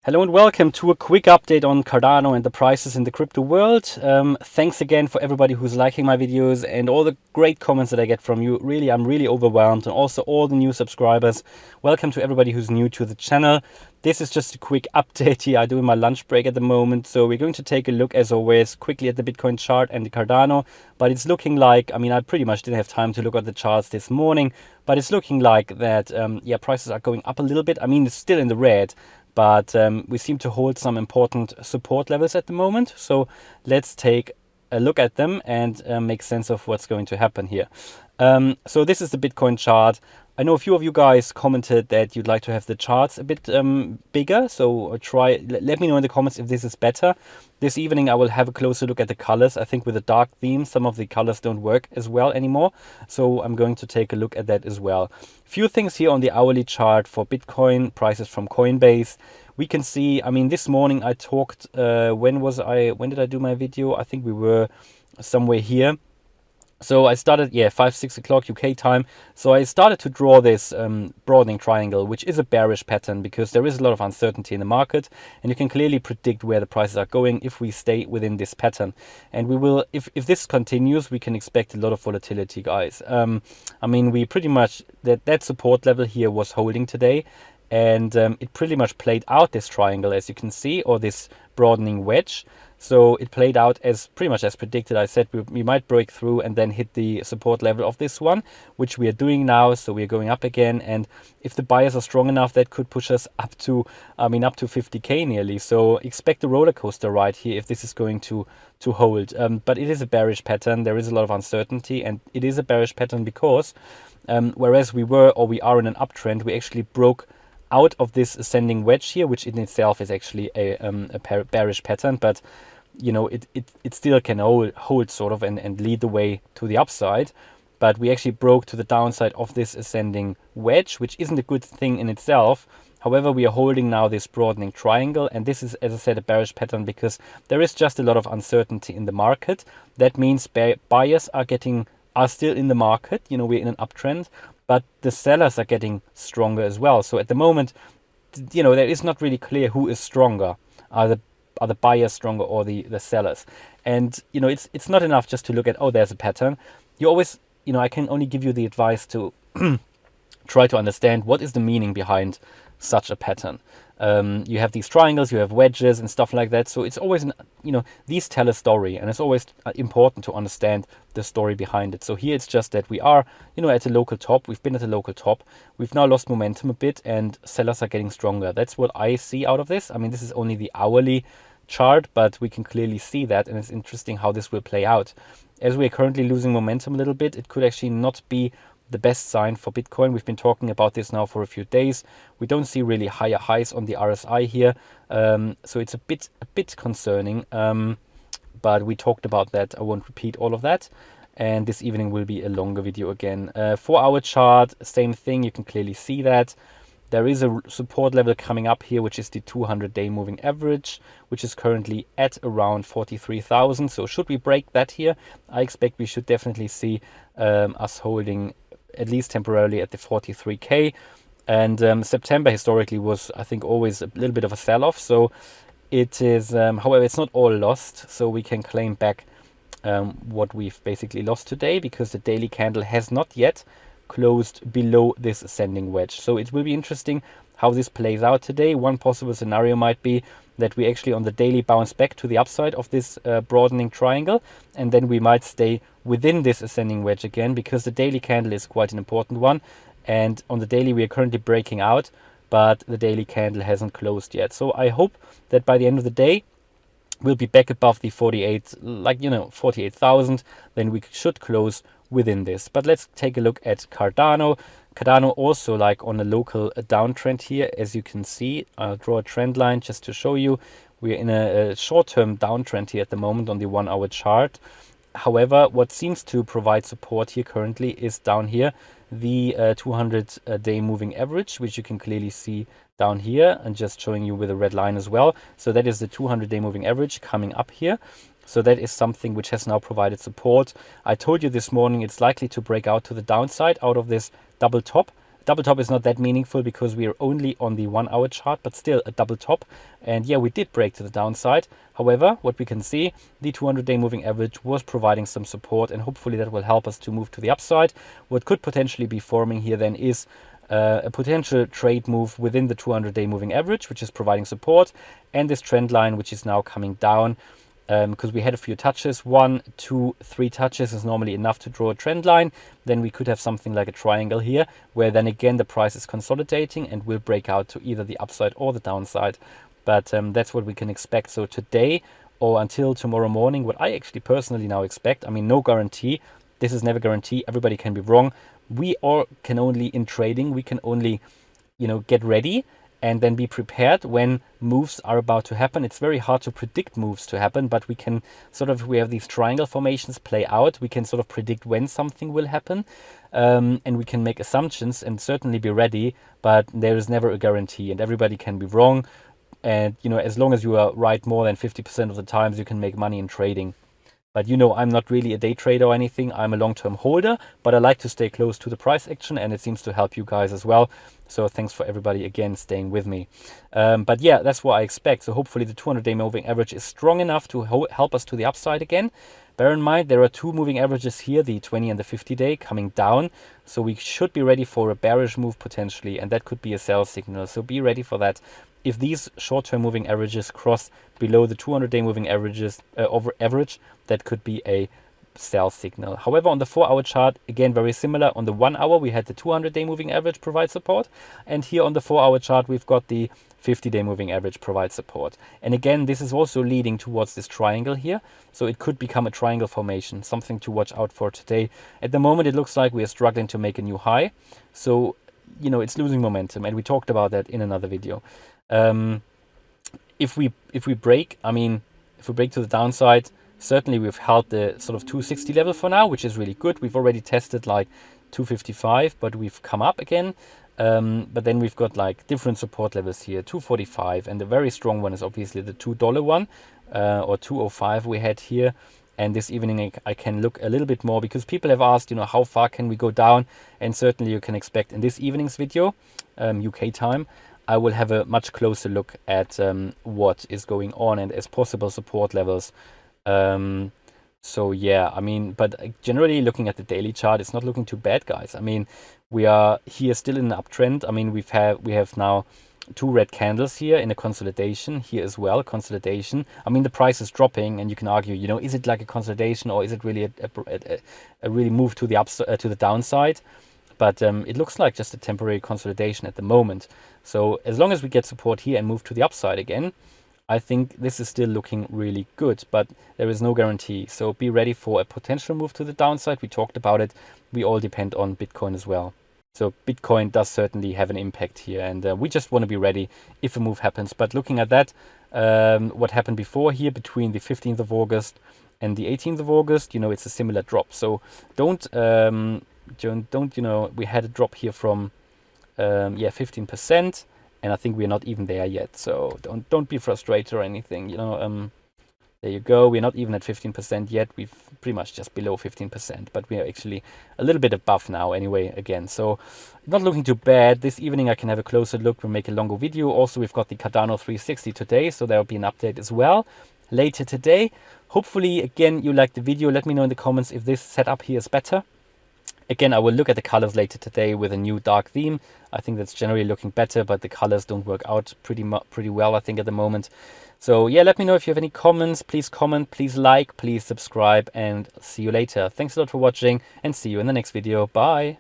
Hello and welcome to a quick update on Cardano and the prices in the crypto world. Thanks again for everybody who's liking my videos and all the great comments that I get from you. Really, I'm really overwhelmed, and also all the new subscribers. Welcome to everybody who's new to the channel. This is just a quick update here. I'm doing my lunch break at the moment, so we're going to take a look, as always, quickly at the Bitcoin chart and the Cardano. But it's looking like, I pretty much didn't have time to look at the charts this morning, but it's looking like that, prices are going up a little bit. It's still in the red, but we seem to hold some important support levels at the moment. So let's take a look at them and make sense of what's going to happen here. So this is the Bitcoin chart. I know a few of you guys commented that you'd like to have the charts a bit bigger. So let me know in the comments if this is better. This evening I will have a closer look at the colors. I think with the dark theme, some of the colors don't work as well anymore. So I'm going to take a look at that as well. Few things here on the hourly chart for Bitcoin, prices from Coinbase. We can see, this morning I talked, when did I do my video? I think we were somewhere here. So I started, 5-6 o'clock UK time. So I started to draw this broadening triangle, which is a bearish pattern because there is a lot of uncertainty in the market, and you can clearly predict where the prices are going if we stay within this pattern. And we will, if this continues, we can expect a lot of volatility, guys. We pretty much, that support level here was holding today, and it pretty much played out this triangle, as you can see, or this broadening wedge. So it played out as pretty much as predicted. I said we might break through and then hit the support level of this one, which we are doing now. So we are going up again, and if the buyers are strong enough, that could push us up to 50k nearly. So expect a roller coaster ride here if this is going to hold. But it is a bearish pattern. There is a lot of uncertainty, and it is a bearish pattern because whereas we are in an uptrend, we actually broke out of this ascending wedge here, which in itself is actually a bearish pattern, but it still can hold sort of and lead the way to the upside. But we actually broke to the downside of this ascending wedge, which isn't a good thing in itself. However, we are holding now this broadening triangle, and this is, as I said, a bearish pattern because there is just a lot of uncertainty in the market. That means buyers are still in the market. We're in an uptrend, but the sellers are getting stronger as well. So at the moment, there is not really clear who is stronger. Are the buyers stronger or the sellers? And it's not enough just to look at, there's a pattern. You always, I can only give you the advice to try to understand what is the meaning behind such a pattern. You have these triangles, you have wedges and stuff like that. So it's always, these tell a story, and it's always important to understand the story behind it. So here it's just that we are, at a local top. We've been at a local top. We've now lost momentum a bit, and sellers are getting stronger. That's what I see out of this. This is only the hourly chart, but we can clearly see that, and it's interesting how this will play out. As we're currently losing momentum a little bit, it could actually not be the best sign for Bitcoin. We've been talking about this now for a few days. We don't see really higher highs on the RSI here, so it's a bit concerning. But we talked about that. I won't repeat all of that. And this evening will be a longer video again. 4-hour chart, same thing. You can clearly see that there is a support level coming up here, which is the 200-day moving average, which is currently at around 43,000. So should we break that here, I expect we should definitely see us holding at least temporarily at the 43k. And September historically was, I think, always a little bit of a sell-off. So it is, however, it's not all lost. So we can claim back what we've basically lost today, because the daily candle has not yet closed below this ascending wedge. So it will be interesting how this plays out today. One possible scenario might be that we actually on the daily bounce back to the upside of this broadening triangle, and then we might stay within this ascending wedge again, because the daily candle is quite an important one. And on the daily we are currently breaking out, but the daily candle hasn't closed yet. So I hope that by the end of the day we'll be back above the 48,000. Then we should close within this. But let's take a look at Cardano. Cardano also on a local downtrend here, as you can see. I'll draw a trend line just to show you. We're in a short-term downtrend here at the moment on the 1-hour chart. However, what seems to provide support here currently is down here, the 200-day moving average, which you can clearly see down here, and just showing you with a red line as well. So that is the 200-day moving average coming up here. So that is something which has now provided support. I told you this morning it's likely to break out to the downside out of this double top Double top is not that meaningful because we are only on the 1 hour chart, but still a double top. And yeah, we did break to the downside. However, what we can see, the 200-day moving average was providing some support, and hopefully that will help us to move to the upside. What could potentially be forming here then is a potential trade move within the 200-day moving average, which is providing support, and this trend line, which is now coming down. Because we had a few touches, 1, 2, 3 touches is normally enough to draw a trend line. Then we could have something like a triangle here, where then again the price is consolidating and will break out to either the upside or the downside. But that's what we can expect. So today or until tomorrow morning, what I actually personally now expect, I mean, no guarantee. This is never guarantee. Everybody can be wrong. We all can only, in trading, we can only, get ready and then be prepared when moves are about to happen. It's very hard to predict moves to happen, but we can we have these triangle formations play out. We can sort of predict when something will happen, and we can make assumptions and certainly be ready, but there is never a guarantee and everybody can be wrong. And, as long as you are right more than 50% of the times, you can make money in trading. But I'm not really a day trader or anything. I'm a long-term holder, but I like to stay close to the price action, and it seems to help you guys as well. So thanks for everybody again staying with me. But yeah, that's what I expect. So hopefully the 200-day moving average is strong enough to help us to the upside again. Bear in mind, there are 2 moving averages here, the 20 and the 50-day coming down. So we should be ready for a bearish move potentially, and that could be a sell signal. So be ready for that. If these short-term moving averages cross below the 200-day moving averages average, that could be a sell signal. However, on the 4-hour chart, again, very similar. On the 1 hour, we had the 200-day moving average provide support. And here on the 4-hour chart, we've got the 50-day moving average provide support. And again, this is also leading towards this triangle here. So it could become a triangle formation, something to watch out for today. At the moment, it looks like we are struggling to make a new high. So, it's losing momentum. And we talked about that in another video. If we break, if we break to the downside, certainly we've held the sort of 260 level for now, which is really good. We've already tested like 255, but we've come up again. But then we've got like different support levels here, 245, and the very strong one is obviously the $2 one, or 205 we had here. And this evening I can look a little bit more, because people have asked, how far can we go down? And certainly you can expect in this evening's video, UK time, I will have a much closer look at what is going on and as possible support levels. So yeah, but generally looking at the daily chart, it's not looking too bad, guys. We are here still in an uptrend. We have now 2 red candles here in a consolidation here as well, consolidation. The price is dropping, and you can argue, is it like a consolidation, or is it really a really move to the upside, to the downside? But it looks like just a temporary consolidation at the moment. So as long as we get support here and move to the upside again, I think this is still looking really good, but there is no guarantee. So be ready for a potential move to the downside. We talked about it. We all depend on Bitcoin as well. So Bitcoin does certainly have an impact here, and we just want to be ready if a move happens. But looking at that, what happened before here between the 15th of August and the 18th of August, it's a similar drop. So don't, we had a drop here from 15%, and I think we're not even there yet. So don't be frustrated or anything. There you go. We're not even at 15% yet. We're pretty much just below 15%, but we are actually a little bit above now anyway again. So not looking too bad. This evening I can have a closer look. We'll make a longer video. Also, we've got the Cardano 360 today, so there will be an update as well later today. Hopefully, again, you liked the video. Let me know in the comments if this setup here is better. Again, I will look at the colors later today with a new dark theme. I think that's generally looking better, but the colors don't work out pretty well, I think, at the moment. So yeah, let me know if you have any comments. Please comment, please like, please subscribe, and see you later. Thanks a lot for watching, and see you in the next video. Bye.